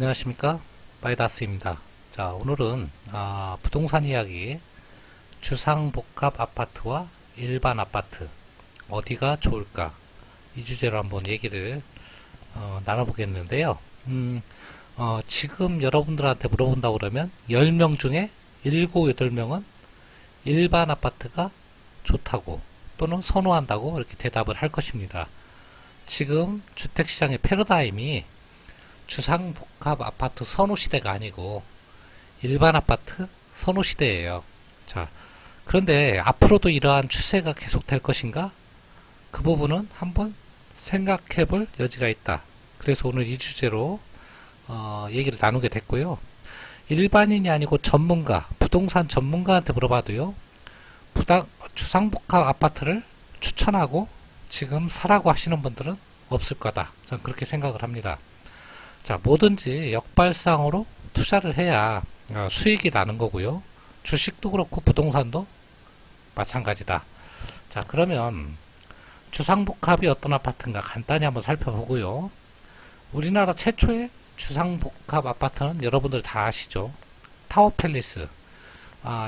안녕하십니까, 마이다스입니다. 자, 오늘은 부동산 이야기, 주상복합 아파트와 일반 아파트 어디가 좋을까, 이 주제로 한번 얘기를 나눠보겠는데요. 지금 여러분들한테 물어본다고 그러면 10명 중에 7, 8명은 일반 아파트가 좋다고 또는 선호한다고 이렇게 대답을 할 것입니다. 지금 주택시장의 패러다임이 주상복합 아파트 선호 시대가 아니고 일반 아파트 선호 시대예요. 자, 그런데 앞으로도 이러한 추세가 계속될 것인가? 그 부분은 한번 생각해 볼 여지가 있다. 그래서 오늘 이 주제로 얘기를 나누게 됐고요. 일반인이 아니고 전문가, 부동산 전문가한테 물어봐도요, 주상복합 아파트를 추천하고 지금 사라고 하시는 분들은 없을 거다. 저는 그렇게 생각을 합니다. 자, 뭐든지 역발상으로 투자를 해야 수익이 나는 거고요. 주식도 그렇고 부동산도 마찬가지다. 자, 그러면 주상복합이 어떤 아파트인가 간단히 한번 살펴보고요. 우리나라 최초의 주상복합 아파트는 여러분들 다 아시죠? 타워팰리스.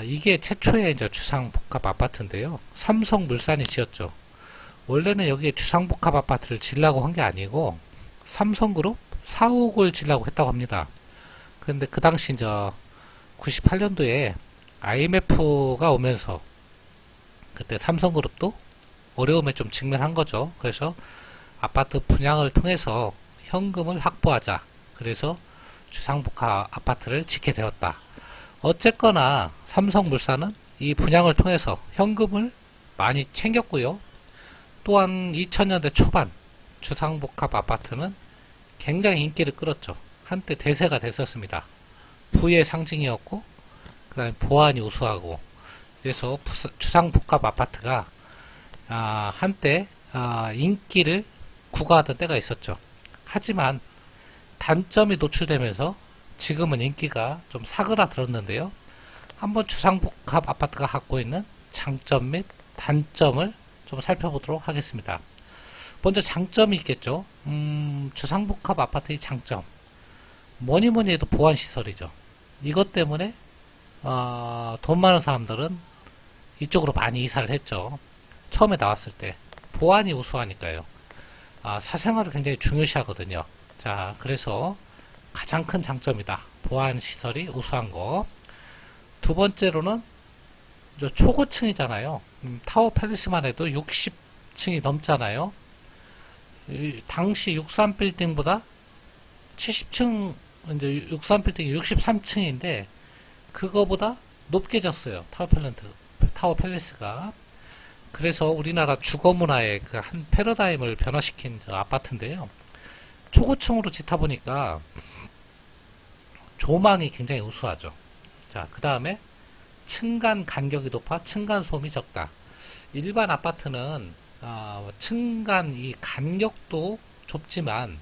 이게 최초의 이제 주상복합 아파트인데요. 삼성물산이 지었죠. 원래는 여기에 주상복합 아파트를 지으려고 한 게 아니고 삼성그룹 사옥을 지으려고 했다고 합니다. 근데 그 당시 이제 98년도에 IMF가 오면서 그때 삼성그룹도 어려움에 좀 직면한 거죠. 그래서 아파트 분양을 통해서 현금을 확보하자. 그래서 주상복합 아파트를 짓게 되었다. 어쨌거나 삼성물산은 이 분양을 통해서 현금을 많이 챙겼고요. 또한 2000년대 초반 주상복합 아파트는 굉장히 인기를 끌었죠. 한때 대세가 됐었습니다. 부의 상징이었고, 그 다음에 보안이 우수하고, 그래서 주상복합 아파트가 한때 인기를 구가하던 때가 있었죠. 하지만 단점이 노출되면서 지금은 인기가 좀 사그라들었는데요. 한번 주상복합 아파트가 갖고 있는 장점 및 단점을 좀 살펴보도록 하겠습니다. 먼저 장점이 있겠죠. 주상복합 아파트의 장점. 뭐니 해도 보안시설이죠. 이것 때문에 돈 많은 사람들은 이쪽으로 많이 이사를 했죠. 처음에 나왔을 때 보안이 우수하니까요. 사생활을 굉장히 중요시 하거든요. 자, 그래서 가장 큰 장점이다. 보안시설이 우수한 거. 두 번째로는 초고층이잖아요. 타워팰리스만 해도 60층이 넘잖아요. 당시 63빌딩보다 70층, 이제 63빌딩이 63층인데, 그거보다 높게 졌어요. 타워팰리스가. 그래서 우리나라 주거문화의 그 한 패러다임을 변화시킨 아파트인데요. 초고층으로 짓다 보니까 조망이 굉장히 우수하죠. 자, 그 다음에 층간 간격이 높아 층간 소음이 적다. 일반 아파트는 층간 이 간격도 좁지만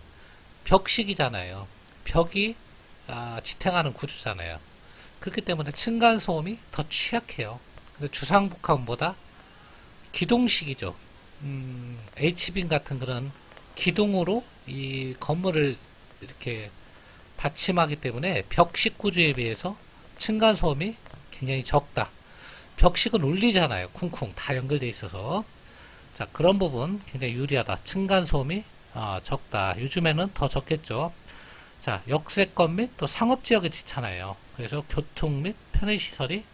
벽식이잖아요. 벽이 지탱하는 구조잖아요. 그렇기 때문에 층간 소음이 더 취약해요. 근데 주상복합보다 기둥식이죠. H빔 같은 그런 기둥으로 이 건물을 이렇게 받침하기 때문에 벽식 구조에 비해서 층간 소음이 굉장히 적다. 벽식은 울리잖아요. 쿵쿵 다 연결되어 있어서. 자, 그런 부분 굉장히 유리하다. 층간소음이 적다. 요즘에는 더 적겠죠. 자, 역세권 및 또 상업지역에 짓잖아요. 그래서 교통 및 편의시설이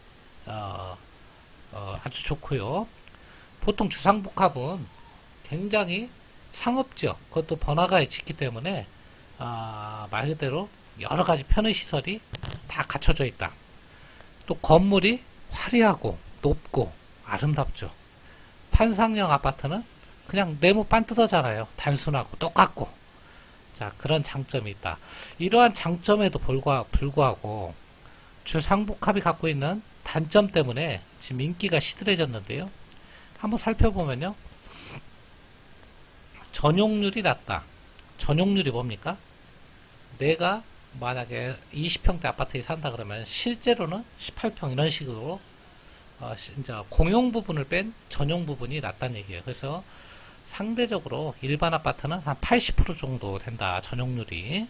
아주 좋고요. 보통 주상복합은 굉장히 상업지역, 그것도 번화가에 짓기 때문에 말 그대로 여러가지 편의시설이 다 갖춰져 있다. 또 건물이 화려하고 높고 아름답죠. 판상형 아파트는 그냥 네모 반뜯어잖아요. 단순하고 똑같고. 자, 그런 장점이 있다. 이러한 장점에도 불구하고 주상복합이 갖고 있는 단점 때문에 지금 인기가 시들해졌는데요. 한번 살펴보면요. 전용률이 낮다. 전용률이 뭡니까? 내가 만약에 20평대 아파트에 산다 그러면 실제로는 18평 이런 식으로 이제 공용 부분을 뺀 전용 부분이 낮다는 얘기예요. 그래서 상대적으로 일반 아파트는 한 80% 정도 된다. 전용률이.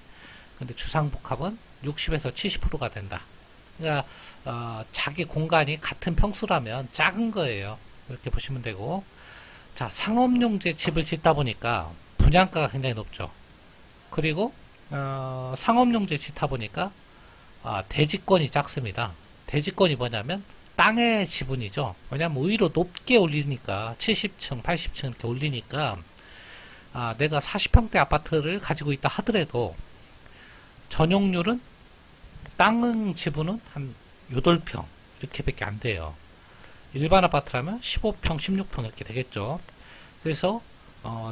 근데 주상복합은 60에서 70%가 된다. 그러니까 자기 공간이 같은 평수라면 작은 거예요. 이렇게 보시면 되고, 자, 상업용지 집을 짓다 보니까 분양가가 굉장히 높죠. 그리고 상업용지 짓다 보니까 대지권이 작습니다. 대지권이 뭐냐면 땅의 지분이죠. 왜냐하면 오히려 높게 올리니까 70층, 80층 이렇게 올리니까 내가 40평대 아파트를 가지고 있다 하더라도 전용률은 땅 지분은 한 8평 이렇게밖에 안 돼요. 일반 아파트라면 15평, 16평 이렇게 되겠죠. 그래서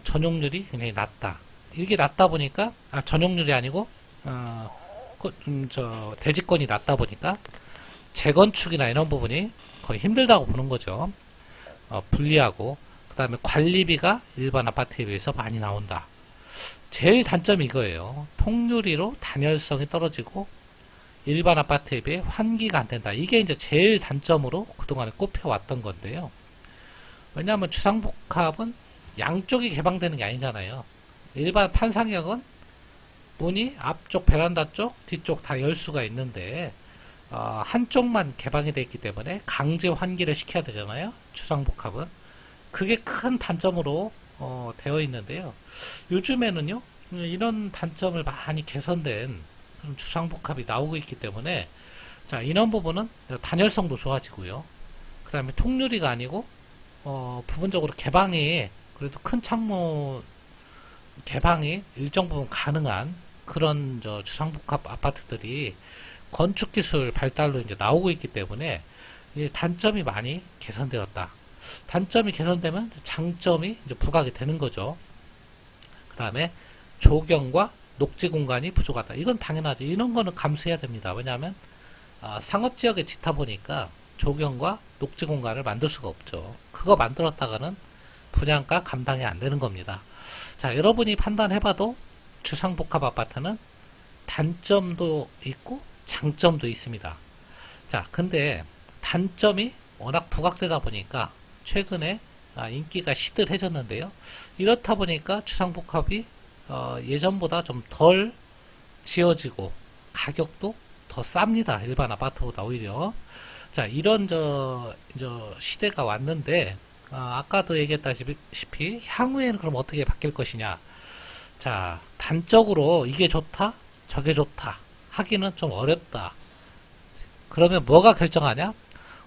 전용률이 굉장히 낮다. 이게 낮다 보니까 전용률이 아니고 대지권이 낮다 보니까 재건축이나 이런 부분이 거의 힘들다고 보는 거죠. 불리하고 그 다음에 관리비가 일반 아파트에 비해서 많이 나온다. 제일 단점이 이거예요. 통유리로 단열성이 떨어지고 일반 아파트에 비해 환기가 안 된다. 이게 이제 제일 단점으로 그동안에 꼽혀왔던 건데요. 왜냐하면 주상복합은 양쪽이 개방되는 게 아니잖아요. 일반 판상형은 문이 앞쪽 베란다 쪽, 뒤쪽 다 열 수가 있는데 한쪽만 개방이 되어 있기 때문에 강제 환기를 시켜야 되잖아요. 주상복합은. 그게 큰 단점으로 되어 있는데요. 요즘에는요, 이런 단점을 많이 개선된 그런 주상복합이 나오고 있기 때문에, 자, 이런 부분은 단열성도 좋아지고요. 그 다음에 통유리가 아니고, 부분적으로 개방이, 그래도 큰 창문 개방이 일정 부분 가능한 그런 주상복합 아파트들이 건축기술 발달로 이제 나오고 있기 때문에 단점이 많이 개선되었다. 단점이 개선되면 장점이 이제 부각이 되는 거죠. 그 다음에 조경과 녹지 공간이 부족하다. 이건 당연하죠. 이런 거는 감수해야 됩니다. 왜냐하면 상업지역에 짓다 보니까 조경과 녹지 공간을 만들 수가 없죠. 그거 만들었다가는 분양가 감당이 안 되는 겁니다. 자, 여러분이 판단해봐도 주상복합 아파트는 단점도 있고 장점도 있습니다. 자, 근데 단점이 워낙 부각되다 보니까 최근에 인기가 시들해졌는데요. 이렇다 보니까 주상복합이 예전보다 좀 덜 지어지고 가격도 더 쌉니다. 일반 아파트보다 오히려. 자, 이런 시대가 왔는데 아까도 얘기했다시피 향후에는 그럼 어떻게 바뀔 것이냐. 자, 단적으로 이게 좋다, 저게 좋다 하기는 좀 어렵다. 그러면 뭐가 결정하냐?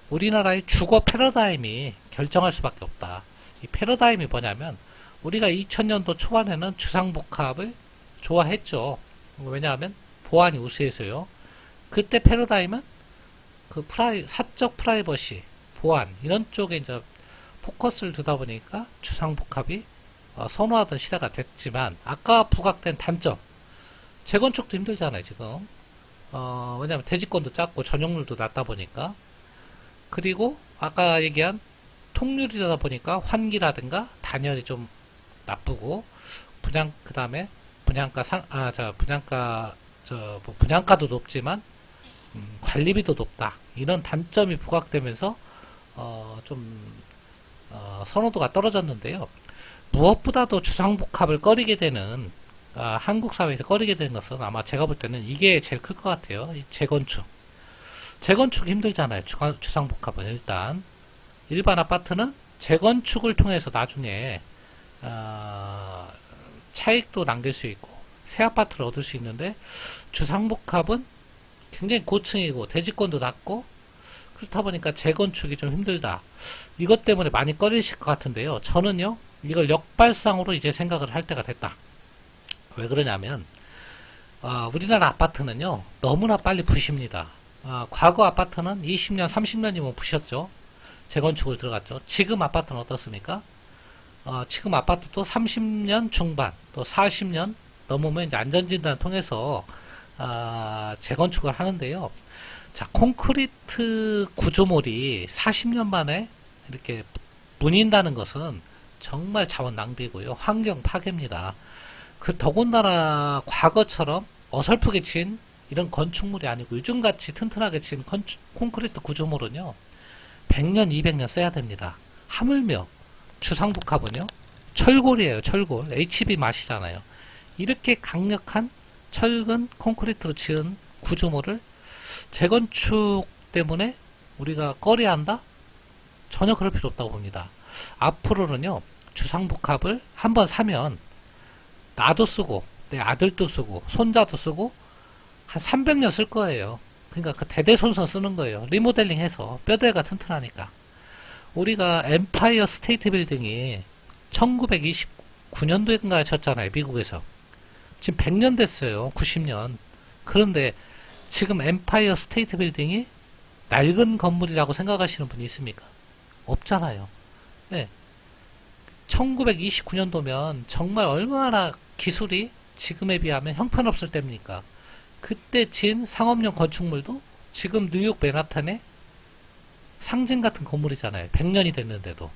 우리나라의 주거 패러다임이 결정할 수밖에 없다. 이 패러다임이 뭐냐면 우리가 2000년도 초반에는 주상복합을 좋아했죠. 왜냐하면 보안이 우수해서요. 그때 패러다임은 그 사적 프라이버시, 보안 이런 쪽에 이제 포커스를 두다 보니까 주상복합이 선호하던 시대가 됐지만 아까 부각된 단점, 재건축도 힘들잖아요 지금. 왜냐하면 대지권도 작고 전용률도 낮다 보니까. 그리고 아까 얘기한 통유리다 보니까 환기라든가 단열이 좀 나쁘고 그 다음에 분양가도 높지만 관리비도 높다. 이런 단점이 부각되면서 선호도가 떨어졌는데요. 무엇보다도 주상복합을 꺼리게 되는 한국 사회에서 꺼리게 되는 것은 아마 제가 볼 때는 이게 제일 클 것 같아요. 재건축 힘들잖아요. 주상복합은 일단 일반 아파트는 재건축을 통해서 나중에 차익도 남길 수 있고 새 아파트를 얻을 수 있는데 주상복합은 굉장히 고층이고 대지권도 낮고 그렇다 보니까 재건축이 좀 힘들다. 이것 때문에 많이 꺼리실 것 같은데요. 저는요 이걸 역발상으로 이제 생각을 할 때가 됐다. 왜 그러냐면 우리나라 아파트는요 너무나 빨리 부십니다. 과거 아파트는 20년 30년이면 부셨죠. 재건축을 들어갔죠. 지금 아파트는 어떻습니까? 지금 아파트도 30년 중반 또 40년 넘으면 이제 안전진단 통해서 재건축을 하는데요. 자, 콘크리트 구조물이 40년 만에 이렇게 무닌다는 것은 정말 자원 낭비고요. 환경 파괴입니다. 더군다나 과거처럼 어설프게 친 이런 건축물이 아니고 요즘같이 튼튼하게 친 콘크리트 구조물은요. 100년, 200년 써야 됩니다. 하물며 주상복합은요. 철골이에요. 철골. HB 맛이잖아요. 이렇게 강력한 철근, 콘크리트로 지은 구조물을 재건축 때문에 우리가 꺼려야 한다? 전혀 그럴 필요 없다고 봅니다. 앞으로는요, 주상복합을 한번 사면 나도 쓰고 내 아들도 쓰고 손자도 쓰고 한 300년 쓸 거예요. 그러니까 그 대대손손 쓰는 거예요. 리모델링 해서 뼈대가 튼튼하니까. 우리가 엠파이어 스테이트 빌딩이 1929년도인가에 쳤잖아요. 미국에서. 지금 100년 됐어요. 90년. 그런데 지금 엠파이어 스테이트 빌딩이 낡은 건물이라고 생각하시는 분이 있습니까? 없잖아요. 네. 1929년도면 정말 얼마나 기술이 지금에 비하면 형편없을 때입니까? 그때 지은 상업용 건축물도 지금 뉴욕 맨하탄의 상징 같은 건물이잖아요. 100년이 됐는데도.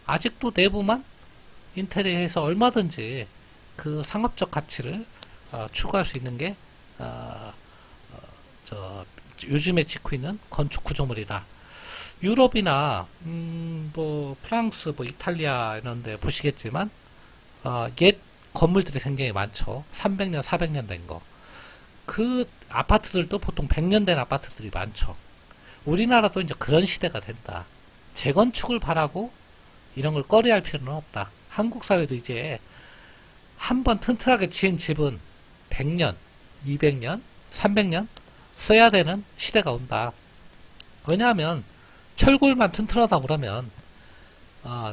아직도 내부만 인테리어해서 얼마든지 그 상업적 가치를 추구할 수 있는 게 요즘에 짓고 있는 건축 구조물이다. 유럽이나 뭐 프랑스, 뭐 이탈리아 이런 데 보시겠지만 옛 건물들이 굉장히 많죠. 300년, 400년 된 거. 그 아파트들도 보통 100년 된 아파트들이 많죠. 우리나라도 이제 그런 시대가 된다. 재건축을 바라고 이런 걸 꺼려할 필요는 없다. 한국 사회도 이제 한번 튼튼하게 지은 집은 100년, 200년, 300년 써야 되는 시대가 온다. 왜냐하면 철골만 튼튼하다 그러면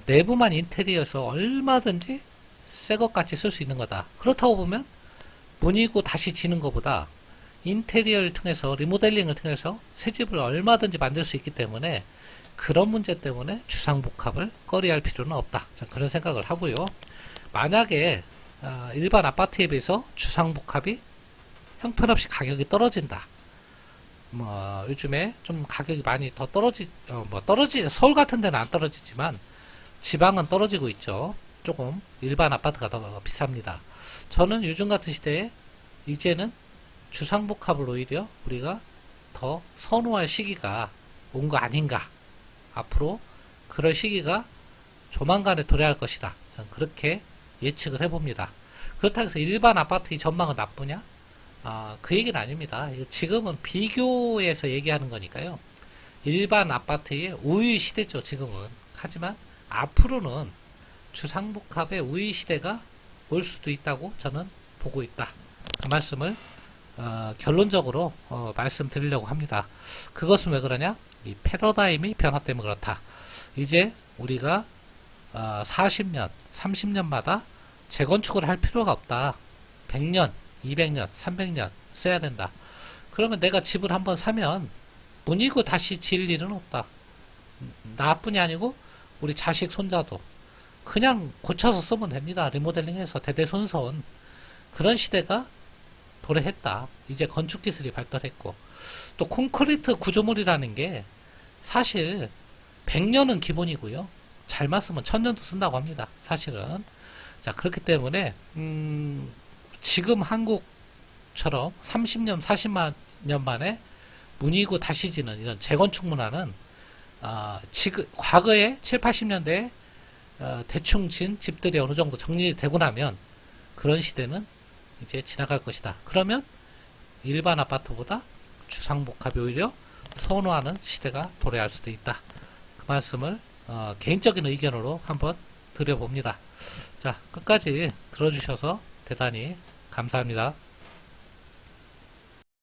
내부만 인테리어에서 얼마든지 새 것 같이 쓸 수 있는 거다. 그렇다고 보면 문이고 다시 지는 것보다 인테리어를 통해서 리모델링을 통해서 새 집을 얼마든지 만들 수 있기 때문에 그런 문제 때문에 주상복합을 꺼려할 필요는 없다. 그런 생각을 하고요. 만약에 일반 아파트에 비해서 주상복합이 형편없이 가격이 떨어진다. 뭐 요즘에 좀 가격이 많이 더 서울 같은 데는 안 떨어지지만 지방은 떨어지고 있죠. 조금 일반 아파트가 더 비쌉니다. 저는 요즘 같은 시대에 이제는 주상복합을 오히려 우리가 더 선호할 시기가 온 거 아닌가. 앞으로 그럴 시기가 조만간에 도래할 것이다. 저는 그렇게 예측을 해봅니다. 그렇다고 해서 일반 아파트의 전망은 나쁘냐? 그 얘기는 아닙니다. 지금은 비교해서 얘기하는 거니까요. 일반 아파트의 우위 시대죠, 지금은. 하지만 앞으로는 주상복합의 우위 시대가 올 수도 있다고 저는 보고 있다. 그 말씀을 결론적으로 말씀드리려고 합니다. 그것은 왜 그러냐? 이 패러다임이 변화 때문에 그렇다. 이제 우리가 40년, 30년마다 재건축을 할 필요가 없다. 100년, 200년, 300년 써야 된다. 그러면 내가 집을 한번 사면 문이고 다시 지을 일은 없다. 나뿐이 아니고 우리 자식, 손자도 그냥 고쳐서 쓰면 됩니다. 리모델링해서 대대손손. 그런 시대가 도래했다. 이제 건축기술이 발달했고 또 콘크리트 구조물이라는 게 사실 100년은 기본이고요. 잘만 쓰면 1000년도 쓴다고 합니다. 사실은. 자, 그렇기 때문에 지금 한국처럼 30년, 40만 년 만에 문이고 다시 지는 이런 재건축 문화는 지금 과거에 7, 80년대에 대충 진 집들이 어느 정도 정리되고 나면 그런 시대는 이제 지나갈 것이다. 그러면 일반 아파트보다 주상복합이 오히려 선호하는 시대가 도래할 수도 있다. 그 말씀을 개인적인 의견으로 한번 드려봅니다. 자, 끝까지 들어주셔서 대단히 감사합니다.